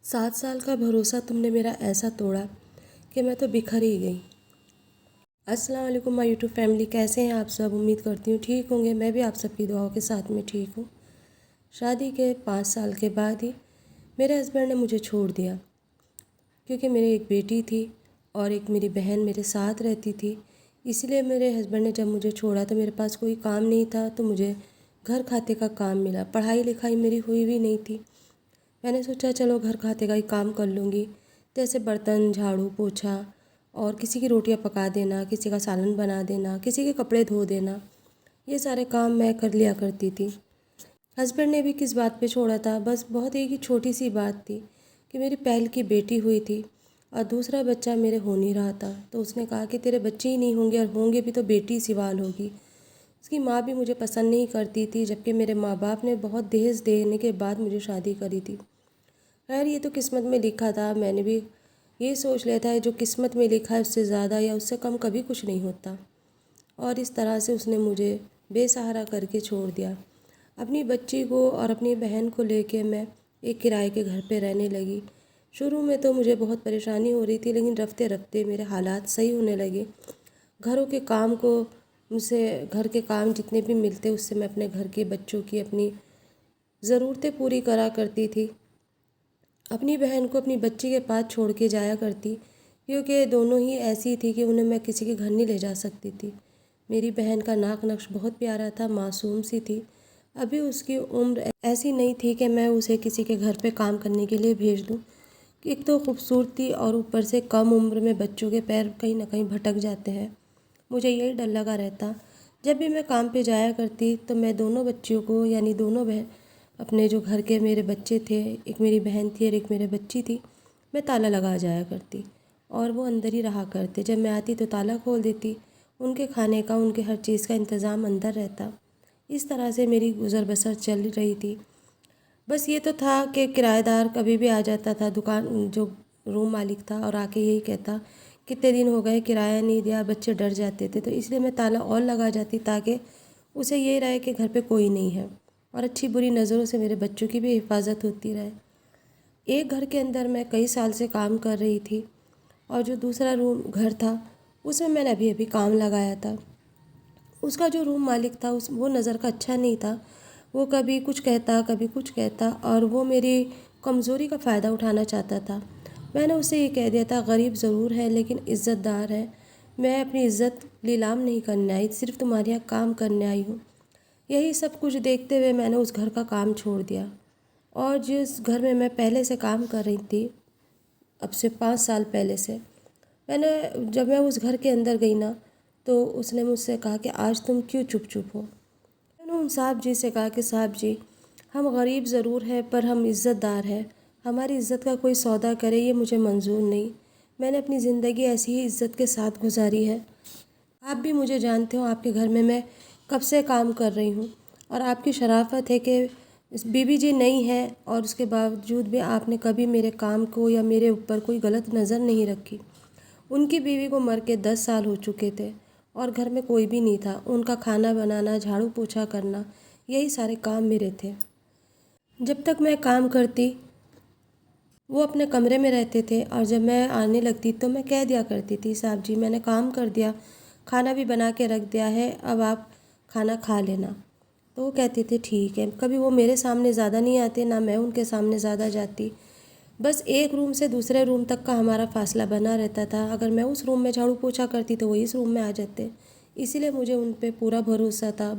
7 سال کا بھروسہ تم نے میرا ایسا توڑا کہ میں تو بکھر ہی گئی۔ السلام علیکم مائی یوٹیوب فیملی، کیسے ہیں آپ سب؟ امید کرتی ہوں ٹھیک ہوں گے۔ میں بھی آپ سب کی دعاؤں کے ساتھ میں ٹھیک ہوں۔ شادی کے 5 سال کے بعد ہی میرے ہسبینڈ نے مجھے چھوڑ دیا، کیونکہ میری ایک بیٹی تھی اور ایک میری بہن میرے ساتھ رہتی تھی۔ اس لیے میرے ہسبینڈ نے جب مجھے چھوڑا تو میرے پاس کوئی کام نہیں تھا، تو مجھے گھر کھاتے کا کام ملا۔ پڑھائی لکھائی میری ہوئی بھی نہیں تھی۔ میں نے سوچا چلو گھر کھاتے کا ہی کام کر لوں گی، جیسے برتن جھاڑو پوچھا اور کسی کی روٹیاں پکا دینا، کسی کا سالن بنا دینا، کسی کے کپڑے دھو دینا، یہ سارے کام میں کر لیا کرتی تھی۔ ہسبینڈ نے بھی کس بات پہ چھوڑا تھا، بس بہت ایک ہی چھوٹی سی بات تھی کہ میری پہل کی بیٹی ہوئی تھی اور دوسرا بچہ میرے ہو نہیں رہا تھا، تو اس نے کہا کہ تیرے بچے ہی نہیں ہوں گے، اور ہوں گے بھی تو بیٹی سوال ہوگی۔ اس کی ماں بھی مجھے پسند نہیں کرتی تھی، جبکہ میرے ماں باپ نے بہت دہیج دینے کے بعد مجھے شادی کری تھی۔ خیر یہ تو قسمت میں لکھا تھا، میں نے بھی یہ سوچ لیا تھا جو قسمت میں لکھا ہے اس سے زیادہ یا اس سے کم کبھی کچھ نہیں ہوتا، اور اس طرح سے اس نے مجھے بے سہارا کر کے چھوڑ دیا۔ اپنی بچی کو اور اپنی بہن کو لے کے میں ایک کرائے کے گھر پہ رہنے لگی۔ شروع میں تو مجھے بہت پریشانی ہو رہی تھی، لیکن رفتے رفتے میرے حالات صحیح ہونے لگے۔ گھروں کے کام کو مجھ سے گھر کے کام جتنے بھی ملتے اس سے میں اپنے گھر کے بچوں کی اپنی ضرورتیں پوری کرا کرتی تھی۔ اپنی بہن کو اپنی بچی کے پاس چھوڑ کے جایا کرتی، کیونکہ دونوں ہی ایسی تھی کہ انہیں میں کسی کے گھر نہیں لے جا سکتی تھی۔ میری بہن کا ناک نقش بہت پیارا تھا، معصوم سی تھی۔ ابھی اس کی عمر ایسی نہیں تھی کہ میں اسے کسی کے گھر پہ کام کرنے کے لیے بھیج دوں۔ ایک تو خوبصورت تھی اور اوپر سے کم عمر میں بچوں کے پیر کہیں نہ کہیں بھٹک جاتے ہیں، مجھے یہی ڈر لگا رہتا۔ جب بھی میں کام پہ جایا کرتی تو میں دونوں بچیوں کو، یعنی دونوں اپنے جو گھر کے میرے بچے تھے، ایک میری بہن تھی اور ایک میرے بچی تھی، میں تالا لگا جایا کرتی اور وہ اندر ہی رہا کرتے۔ جب میں آتی تو تالا کھول دیتی، ان کے کھانے کا، ان کے ہر چیز کا انتظام اندر رہتا۔ اس طرح سے میری گزر بسر چل رہی تھی۔ بس یہ تو تھا کہ کرایہ دار کبھی بھی آ جاتا تھا، دکان جو روم مالک تھا، اور آ کے یہی کہتا کتنے دن ہو گئے کرایہ نہیں دیا، بچے ڈر جاتے تھے، تو اس لیے میں تالا اور لگا جاتی تاکہ اسے یہ رہے کہ گھر پہ کوئی نہیں ہے اور اچھی بری نظروں سے میرے بچوں کی بھی حفاظت ہوتی رہے۔ ایک گھر کے اندر میں کئی سال سے کام کر رہی تھی، اور جو دوسرا گھر تھا اس میں نے ابھی کام لگایا تھا۔ اس کا جو روم مالک تھا وہ نظر کا اچھا نہیں تھا، وہ کبھی کچھ کہتا کبھی کچھ کہتا، اور وہ میری کمزوری کا فائدہ اٹھانا چاہتا تھا۔ میں نے اسے یہ کہہ دیا تھا غریب ضرور ہے لیکن عزت دار ہے، میں اپنی عزت نیلام نہیں کرنے آئی، صرف تمہارے یہاں کام کرنے آئی ہوں۔ یہی سب کچھ دیکھتے ہوئے میں نے اس گھر کا کام چھوڑ دیا، اور جس گھر میں میں پہلے سے کام کر رہی تھی، اب سے 5 سال پہلے سے، جب میں اس گھر کے اندر گئی نا تو اس نے مجھ سے کہا کہ آج تم کیوں چپ چپ ہو؟ میں نے ان صاحب جی سے کہا کہ صاحب جی، ہم غریب ضرور ہیں پر ہم عزت دار ہیں، ہماری عزت کا کوئی سودا کرے یہ مجھے منظور نہیں۔ میں نے اپنی زندگی ایسی ہی عزت کے ساتھ گزاری ہے، آپ بھی مجھے جانتے ہو، آپ کے گھر میں کب سے کام کر رہی ہوں، اور آپ کی شرافت ہے کہ بی بی جی نہیں ہے اور اس کے باوجود بھی آپ نے کبھی میرے کام کو یا میرے اوپر کوئی غلط نظر نہیں رکھی۔ ان کی بیوی کو مر کے 10 سال ہو چکے تھے اور گھر میں کوئی بھی نہیں تھا، ان کا کھانا بنانا، جھاڑو پوچھا کرنا، یہی سارے کام میرے تھے۔ جب تک میں کام کرتی وہ اپنے کمرے میں رہتے تھے، اور جب میں آنے لگتی تو میں کہہ دیا کرتی تھی صاحب جی میں نے کام کر دیا، کھانا بھی بنا کے رکھ دیا ہے، اب آپ کھانا کھا لینا۔ تو وہ کہتے تھے ٹھیک ہے۔ کبھی وہ میرے سامنے زیادہ نہیں آتے، نہ میں ان کے سامنے زیادہ جاتی، بس ایک روم سے دوسرے روم تک کا ہمارا فاصلہ بنا رہتا تھا۔ اگر میں اس روم میں جھاڑو پوچھا کرتی تو وہ اس روم میں آ جاتے، اسی لیے مجھے ان پہ پورا بھروسہ تھا،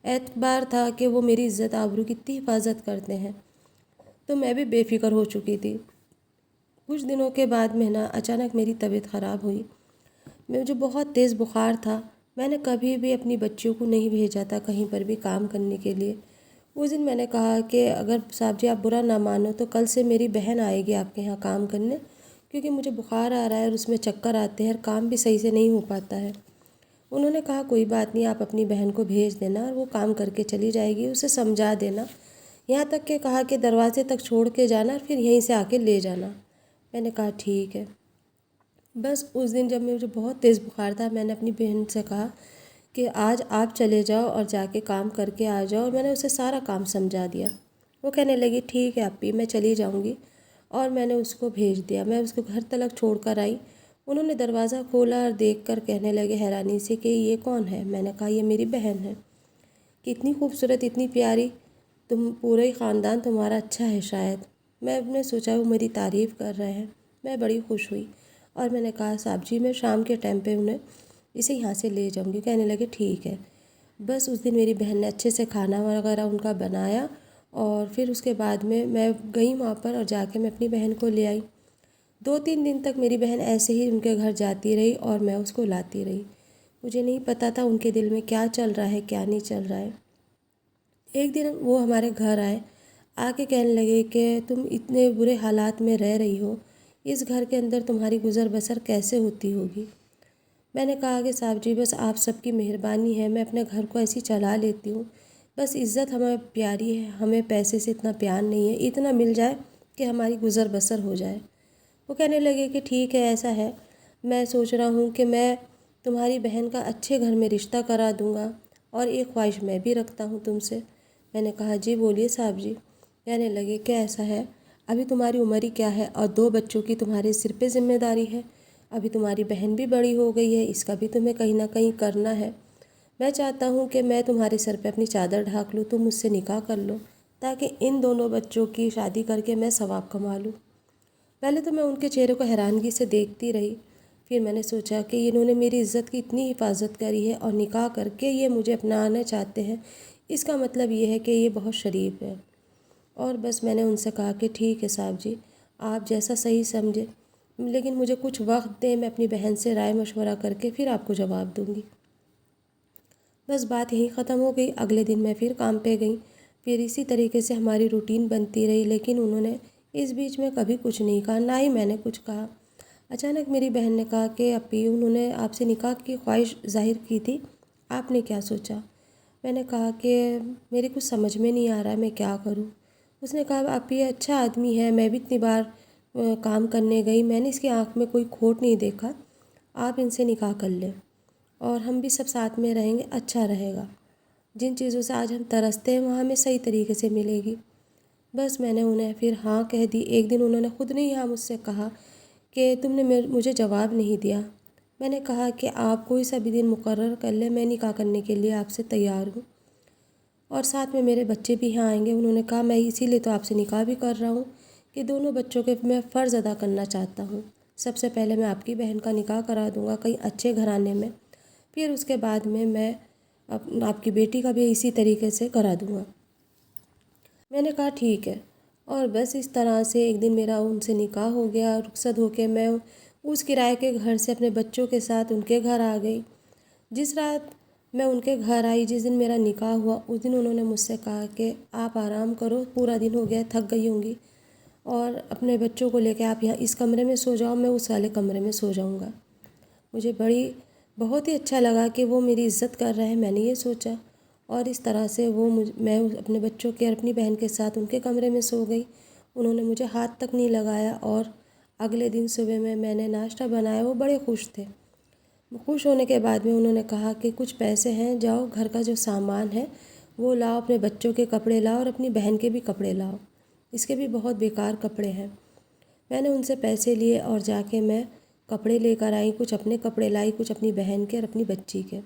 اعتبار تھا کہ وہ میری عزت آبرو کی اتنی حفاظت کرتے ہیں، تو میں بھی بے فکر ہو چکی تھی۔ کچھ دنوں کے بعد میں اچانک میری طبیعت خراب ہوئی، مجھے بہت تیز بخار تھا۔ میں نے کبھی بھی اپنی بچیوں کو نہیں بھیجا تھا کہیں پر بھی کام کرنے کے لیے۔ اس دن میں نے کہا کہ اگر صاحب جی آپ برا نہ مانو تو کل سے میری بہن آئے گی آپ کے یہاں کام کرنے، کیونکہ مجھے بخار آ رہا ہے اور اس میں چکر آتے ہیں اور کام بھی صحیح سے نہیں ہو پاتا ہے۔ انہوں نے کہا کوئی بات نہیں، آپ اپنی بہن کو بھیج دینا اور وہ کام کر کے چلی جائے گی، اسے سمجھا دینا، یہاں تک کہ کہا کہ دروازے تک چھوڑ کے جانا اور پھر یہیں سے آ کے لے جانا۔ میں نے کہا ٹھیک ہے۔ بس اس دن جب مجھے بہت تیز بخار تھا، میں نے اپنی بہن سے کہا کہ آج آپ چلے جاؤ اور جا کے کام کر کے آ جاؤ، اور میں نے اسے سارا کام سمجھا دیا۔ وہ کہنے لگی ٹھیک ہے آپی میں چلی جاؤں گی، اور میں نے اس کو بھیج دیا۔ میں اس کو گھر تلک چھوڑ کر آئی۔ انہوں نے دروازہ کھولا اور دیکھ کر کہنے لگے حیرانی سے کہ یہ کون ہے؟ میں نے کہا یہ میری بہن ہے۔ کہ اتنی خوبصورت، اتنی پیاری، تم پورے ہی خاندان تمہارا اچھا ہے شاید۔ میں نے سوچا وہ میری تعریف کر رہے ہیں، میں بڑی خوش ہوئی اور میں نے کہا صاحب جی میں شام کے ٹائم پہ اسے یہاں سے لے جاؤں گی۔ کہنے لگے ٹھیک ہے۔ بس اس دن میری بہن نے اچھے سے کھانا وغیرہ ان کا بنایا اور پھر اس کے بعد میں گئی وہاں پر اور جا کے میں اپنی بہن کو لے آئی۔ 2-3 دن تک میری بہن ایسے ہی ان کے گھر جاتی رہی اور میں اس کو لاتی رہی۔ مجھے نہیں پتہ تھا ان کے دل میں کیا چل رہا ہے کیا نہیں چل رہا ہے۔ ایک دن وہ ہمارے گھر آئے، آ کے کہنے لگے کہ تم اتنے برے حالات میں رہ رہی ہو، اس گھر کے اندر تمہاری گزر بسر کیسے ہوتی ہوگی؟ میں نے کہا کہ صاحب جی بس آپ سب کی مہربانی ہے، میں اپنے گھر کو ایسی چلا لیتی ہوں، بس عزت ہمیں پیاری ہے، ہمیں پیسے سے اتنا پیار نہیں ہے، اتنا مل جائے کہ ہماری گزر بسر ہو جائے۔ وہ کہنے لگے کہ ٹھیک ہے ایسا ہے، میں سوچ رہا ہوں کہ میں تمہاری بہن کا اچھے گھر میں رشتہ کرا دوں گا اور ایک خواہش میں بھی رکھتا ہوں تم سے۔ میں نے کہا جی بولیے صاحب جی۔ کہنے لگے کہ ایسا ہے، ابھی تمہاری عمر ہی کیا ہے اور 2 بچوں کی تمہارے سر پہ ذمہ داری ہے، ابھی تمہاری بہن بھی بڑی ہو گئی ہے، اس کا بھی تمہیں کہیں نہ کہیں کرنا ہے۔ میں چاہتا ہوں کہ میں تمہارے سر پہ اپنی چادر ڈھانک لوں، تم مجھ سے نکاح کر لو تاکہ ان دونوں بچوں کی شادی کر کے میں ثواب کما لوں۔ پہلے تو میں ان کے چہرے کو حیرانگی سے دیکھتی رہی، پھر میں نے سوچا کہ انہوں نے میری عزت کی اتنی حفاظت کری ہے اور نکاح کر کے یہ مجھے اپنانا چاہتے ہیں، اس کا مطلب یہ ہے کہ یہ بہت شریف ہے۔ اور بس میں نے ان سے کہا کہ ٹھیک ہے صاحب جی، آپ جیسا صحیح سمجھے، لیکن مجھے کچھ وقت دیں، میں اپنی بہن سے رائے مشورہ کر کے پھر آپ کو جواب دوں گی۔ بس بات یہیں ختم ہو گئی۔ اگلے دن میں پھر کام پہ گئی، پھر اسی طریقے سے ہماری روٹین بنتی رہی، لیکن انہوں نے اس بیچ میں کبھی کچھ نہیں کہا، نہ ہی میں نے کچھ کہا۔ اچانک میری بہن نے کہا کہ اپی انہوں نے آپ سے نکاح کی خواہش ظاہر کی تھی، آپ نے کیا سوچا؟ میں نے کہا کہ میری کچھ سمجھ میں نہیں آ رہا ہے، میں کیا کروں؟ اس نے کہا اپی یہ اچھا آدمی ہے، میں بھی اتنی بار کام کرنے گئی، میں نے اس کی آنکھ میں کوئی کھوٹ نہیں دیکھا، آپ ان سے نکاح کر لیں اور ہم بھی سب ساتھ میں رہیں گے، اچھا رہے گا۔ جن چیزوں سے آج ہم ترستے ہیں وہ ہمیں صحیح طریقے سے ملے گی۔ بس میں نے انہیں پھر ہاں کہہ دی۔ ایک دن انہوں نے خود نہیں ہاں مجھ سے کہا کہ تم نے مجھے جواب نہیں دیا۔ میں نے کہا کہ آپ کوئی سا بھی دن مقرر کر لیں، میں نکاح کرنے کے لیے آپ سے تیار ہوں اور ساتھ میں میرے بچے بھی یہاں آئیں گے۔ انہوں نے کہا میں اسی لیے تو آپ سے نکاح بھی کر رہا ہوں کہ دونوں بچوں کے میں فرض ادا کرنا چاہتا ہوں۔ سب سے پہلے میں آپ کی بہن کا نکاح کرا دوں گا کہیں اچھے گھرانے میں، پھر اس کے بعد میں آپ کی بیٹی کا بھی اسی طریقے سے کرا دوں گا۔ میں نے کہا ٹھیک ہے، اور بس اس طرح سے ایک دن میرا ان سے نکاح ہو گیا، رخصت ہو کے میں اس کرائے کے گھر سے اپنے بچوں کے ساتھ ان کے گھر آ گئی۔ جس رات میں ان کے گھر آئی، جس دن میرا نکاح ہوا، اس دن انہوں نے مجھ سے کہا کہ آپ آرام کرو، پورا دن ہو گیا، تھک گئی ہوں گی اور اپنے بچوں کو لے کے آپ یہاں اس کمرے میں سو جاؤ، میں اس والے کمرے میں سو جاؤں گا۔ مجھے بہت ہی اچھا لگا کہ وہ میری عزت کر رہے ہیں، میں نے یہ سوچا، اور اس طرح سے میں اپنے بچوں کے اور اپنی بہن کے ساتھ ان کے کمرے میں سو گئی۔ انہوں نے مجھے ہاتھ تک نہیں لگایا اور اگلے دن صبح میں نے ناشتہ بنایا، وہ بڑے خوش تھے۔ خوش ہونے کے بعد میں انہوں نے کہا کہ کچھ پیسے ہیں، جاؤ گھر کا جو سامان ہے وہ لاؤ، اپنے بچوں کے کپڑے لاؤ اور اپنی بہن کے بھی کپڑے لاؤ، اس کے بھی بہت بیکار کپڑے ہیں۔ میں نے ان سے پیسے لیے اور جا کے میں کپڑے لے کر آئی، کچھ اپنے کپڑے لائی، کچھ اپنی بہن کے اور اپنی بچی کے۔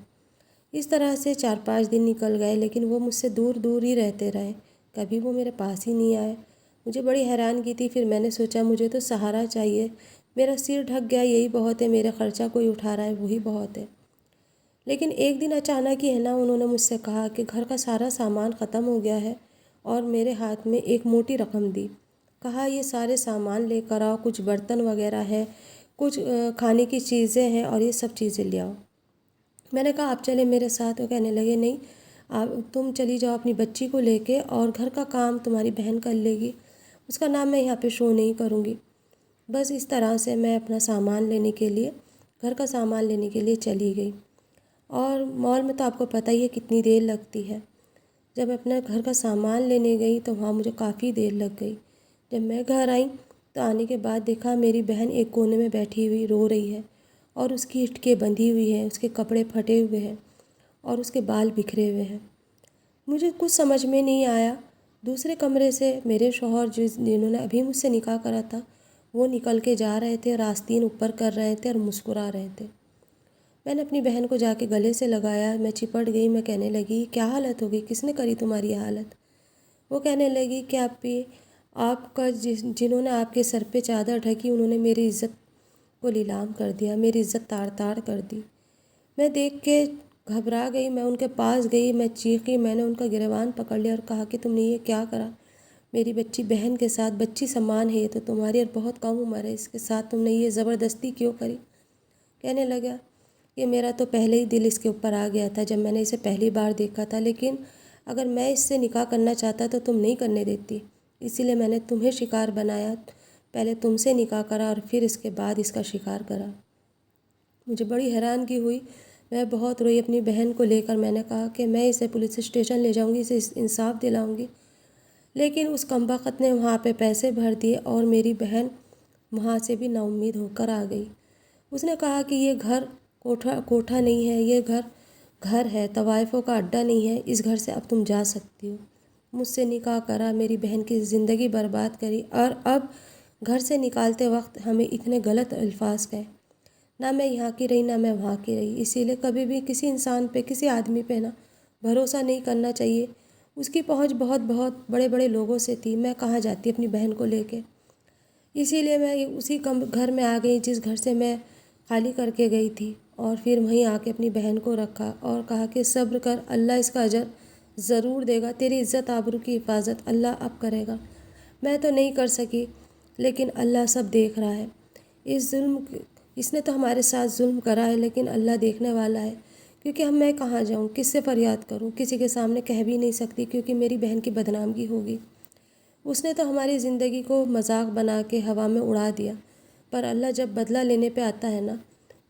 اس طرح سے 4-5 دن نکل گئے، لیکن وہ مجھ سے دور دور ہی رہتے رہے، کبھی وہ میرے پاس ہی نہیں آئے۔ مجھے بڑی حیرانگی تھی، پھر میں نے سوچا مجھے تو سہارا چاہیے، میرا سر ڈھک گیا یہی بہت ہے، میرا خرچہ کوئی اٹھا رہا ہے وہی بہت ہے۔ لیکن ایک دن اچانک ہی ہے نا انہوں نے مجھ سے کہا کہ گھر کا سارا سامان ختم ہو گیا ہے اور میرے ہاتھ میں ایک موٹی رقم دی، کہا یہ سارے سامان لے کر آؤ، کچھ برتن وغیرہ ہے، کچھ کھانے کی چیزیں ہیں اور یہ سب چیزیں لے آؤ۔ میں نے کہا آپ چلے میرے ساتھ، وہ کہنے لگے نہیں، تم چلی جاؤ اپنی بچی کو لے کے اور گھر کا کام تمہاری بہن کر لے گی، اس کا نام میں یہاں پہ شو نہیں کروں گی۔ بس اس طرح سے میں اپنا سامان لینے کے لیے، گھر کا سامان لینے کے لیے چلی گئی، اور مال میں تو آپ کو پتہ ہی ہے کتنی دیر لگتی ہے۔ جب اپنا گھر کا سامان لینے گئی تو وہاں مجھے کافی دیر لگ گئی۔ جب میں گھر آئی تو آنے کے بعد دیکھا میری بہن ایک کونے میں بیٹھی ہوئی رو رہی ہے اور اس کی ہٹکیں بندھی ہوئی ہیں، اس کے کپڑے پھٹے ہوئے ہیں اور اس کے بال بکھرے ہوئے ہیں۔ مجھے کچھ سمجھ میں نہیں آیا، دوسرے کمرے سے میرے شوہر جنہوں نے ابھی مجھ سے نکاح کرا تھا وہ نکل کے جا رہے تھے، راستین اوپر کر رہے تھے اور مسکرا رہے تھے۔ میں نے اپنی بہن کو جا کے گلے سے لگایا، میں چپٹ گئی، میں کہنے لگی کیا حالت ہوگی، کس نے کری تمہاری یہ حالت؟ وہ کہنے لگی کہ آپ کا جنہوں نے آپ کے سر پہ چادر ڈھکی انہوں نے میری عزت کو لیلام کر دیا، میری عزت تار تار کر دی۔ میں دیکھ کے گھبرا گئی، میں ان کے پاس گئی، میں چیخی، میں نے ان کا گریبان پکڑ لیا اور کہا کہ تم نے یہ کیا کرا میری بچی بہن کے ساتھ؟ بچی سمان ہے یہ تو تمہاری اور بہت کم عمر ہے، اس کے ساتھ تم نے یہ زبردستی کیوں کری؟ کہنے لگا کہ میرا تو پہلے ہی دل اس کے اوپر آ گیا تھا جب میں نے اسے پہلی بار دیکھا تھا، لیکن اگر میں اس سے نکاح کرنا چاہتا تو تم نہیں کرنے دیتی، اسی لیے میں نے تمہیں شکار بنایا، پہلے تم سے نکاح کرا اور پھر اس کے بعد اس کا شکار کرا۔ مجھے بڑی حیرانگی ہوئی، میں بہت روئی، اپنی بہن کو لے کر میں نے کہا کہ میں اسے پولیس اسٹیشن لے جاؤں گی، اسے انصاف دلاؤں گی، لیکن اس کمبخت نے وہاں پہ پیسے بھر دیے اور میری بہن وہاں سے بھی نا امید ہو کر آ گئی۔ اس نے کہا کہ یہ گھر کوٹھا نہیں ہے، یہ گھر ہے، طوائفوں کا اڈہ نہیں ہے، اس گھر سے اب تم جا سکتی ہو۔ مجھ سے نکاح کرا، میری بہن کی زندگی برباد کری اور اب گھر سے نکالتے وقت ہمیں اتنے غلط الفاظ کہے۔ نہ میں یہاں کی رہی نہ میں وہاں کی رہی، اسی لیے کبھی بھی کسی انسان پہ، کسی آدمی پہ نا بھروسہ نہیں کرنا چاہیے۔ اس کی پہنچ بہت بہت بڑے بڑے لوگوں سے تھی، میں کہاں جاتی اپنی بہن کو لے کے؟ اسی لیے میں اسی گھر میں آ گئی جس گھر سے میں خالی کر کے گئی تھی، اور پھر وہیں آ کے اپنی بہن کو رکھا اور کہا کہ صبر کر، اللہ اس کا اجر ضرور دے گا، تیری عزت آبرو کی حفاظت اللہ اب کرے گا۔ میں تو نہیں کر سکی لیکن اللہ سب دیکھ رہا ہے۔ اس نے تو ہمارے ساتھ ظلم کرا ہے لیکن اللہ دیکھنے والا ہے، کیونکہ میں کہاں جاؤں، کس سے فریاد کروں، کسی کے سامنے کہہ بھی نہیں سکتی کیونکہ میری بہن کی بدنامگی ہوگی۔ اس نے تو ہماری زندگی کو مذاق بنا کے ہوا میں اڑا دیا، پر اللہ جب بدلہ لینے پہ آتا ہے نا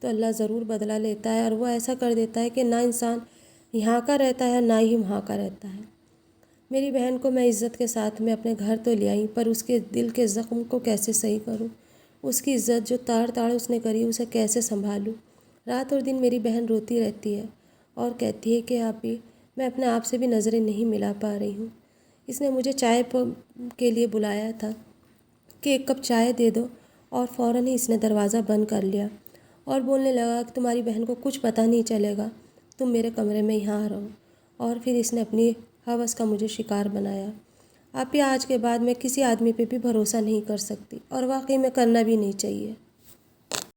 تو اللہ ضرور بدلہ لیتا ہے، اور وہ ایسا کر دیتا ہے کہ نہ انسان یہاں کا رہتا ہے نہ ہی وہاں کا رہتا ہے۔ میری بہن کو میں عزت کے ساتھ میں اپنے گھر تو لے آئی، پر اس کے دل کے زخم کو کیسے صحیح کروں؟ اس کی عزت جو تاڑ تاڑ اس نے کری اسے کیسے سنبھالوں؟ رات اور دن میری بہن روتی رہتی ہے اور کہتی ہے کہ آپی میں اپنے آپ سے بھی نظریں نہیں ملا پا رہی ہوں۔ اس نے مجھے چائے کے لیے بلایا تھا کہ ایک کپ چائے دے دو، اور فوراً ہی اس نے دروازہ بند کر لیا اور بولنے لگا کہ تمہاری بہن کو کچھ پتہ نہیں چلے گا، تم میرے کمرے میں یہاں رہو، اور پھر اس نے اپنی ہوس کا مجھے شکار بنایا۔ آپی آج کے بعد میں کسی آدمی پہ بھی بھروسہ نہیں کر سکتی، اور واقعی میں کرنا بھی نہیں چاہیے۔